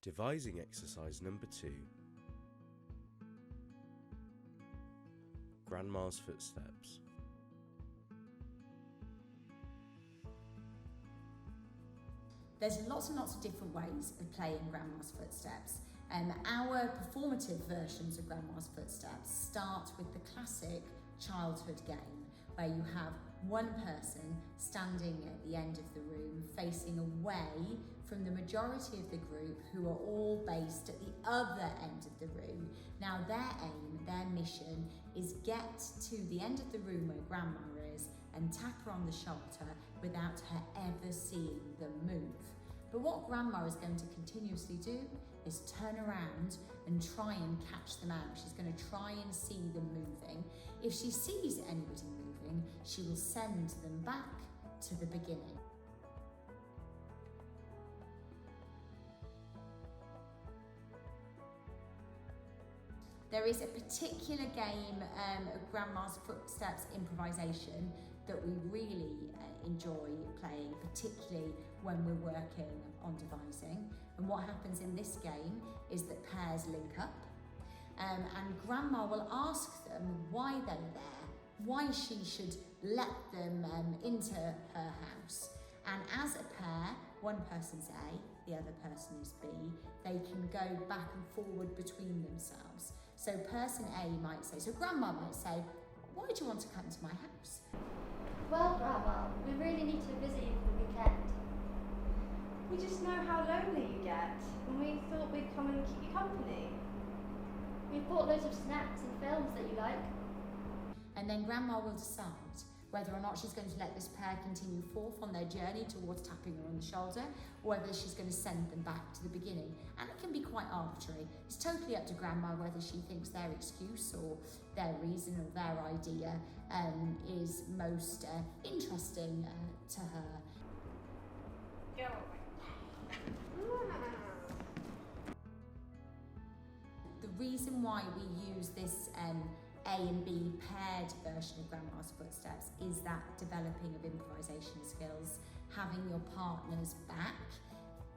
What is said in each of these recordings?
Devising exercise number 2. Grandma's footsteps. There's lots and lots of different ways of playing Grandma's Footsteps. Our performative versions of Grandma's Footsteps start with the classic childhood game, where you have one person standing at the end of the room facing away from the majority of the group, who are all based at the other end of the room. Now their aim, their mission is get to the end of the room where Grandma is and tap her on the shoulder without her ever seeing them move. But what Grandma is going to continuously do is turn around and try and catch them out. She's going to try and see them moving. If she sees anybody moving, she will send them back to the beginning. There is a particular game of Grandma's Footsteps improvisation that we really enjoy playing, particularly when we're working on devising. And what happens in this game is that pairs link up, and Grandma will ask them why they're there, why she should let them into her house. And as a pair, one person's A, the other person is B, they can go back and forward between themselves. So person A might say, so Grandma might say, why do you want to come to my house? Well, Grandma, we really need to visit you for the weekend. We just know how lonely you get, and we thought we'd come and keep you company. We've bought loads of snacks and films that you like. And then Grandma will decide whether or not she's going to let this pair continue forth on their journey towards tapping her on the shoulder, or whether she's going to send them back to the beginning. And it can be quite arbitrary. It's totally up to Grandma whether she thinks their excuse or their reason or their idea is most interesting to her. Go. The reason why we use this A and B paired version of Grandma's Footsteps is that developing of improvisation skills, having your partner's back,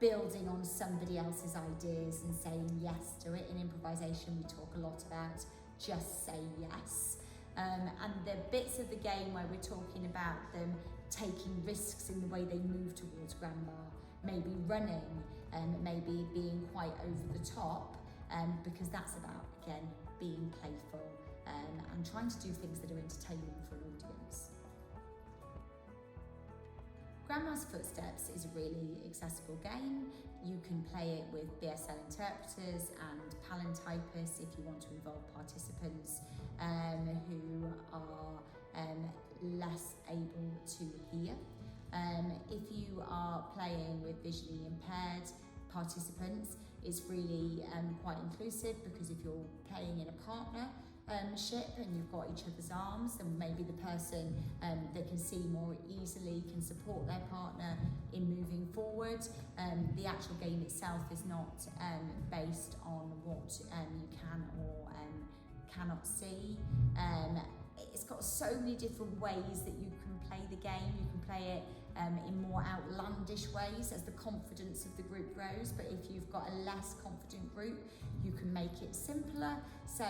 building on somebody else's ideas and saying yes to it. In improvisation, we talk a lot about just say yes. And the bits of the game where we're talking about them taking risks in the way they move towards Grandma, maybe running, maybe being quite over the top, because that's about, again, being playful and trying to do things that are entertaining for an audience. Grandma's Footsteps is a really accessible game. You can play it with BSL interpreters and palantypists if you want to involve participants who are less able to hear. If you are playing with visually impaired participants, it's really quite inclusive, because if you're playing in a partnership and you've got each other's arms, then maybe the person that can see more easily can support their partner in moving forward. The actual game itself is not based on what you can or cannot see. It's got so many different ways that you can play the game. You can play it in more outlandish ways as the confidence of the group grows, but if you've got a less confident group, you can make it simpler. So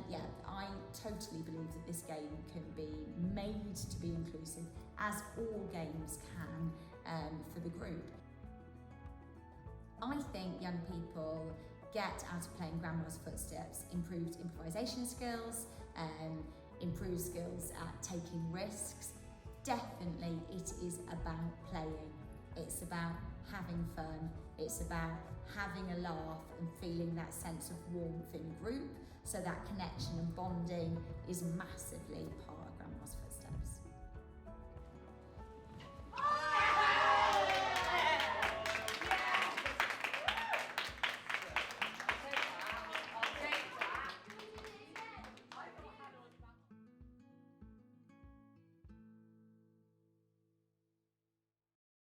yeah, I totally believe that this game can be made to be inclusive, as all games can for the group. I think young people get out of playing Grandma's Footsteps improved improvisation skills, improved skills at taking risks. Definitely it is about playing. It's about having fun. It's about having a laugh and feeling that sense of warmth in group. So that connection and bonding is massively part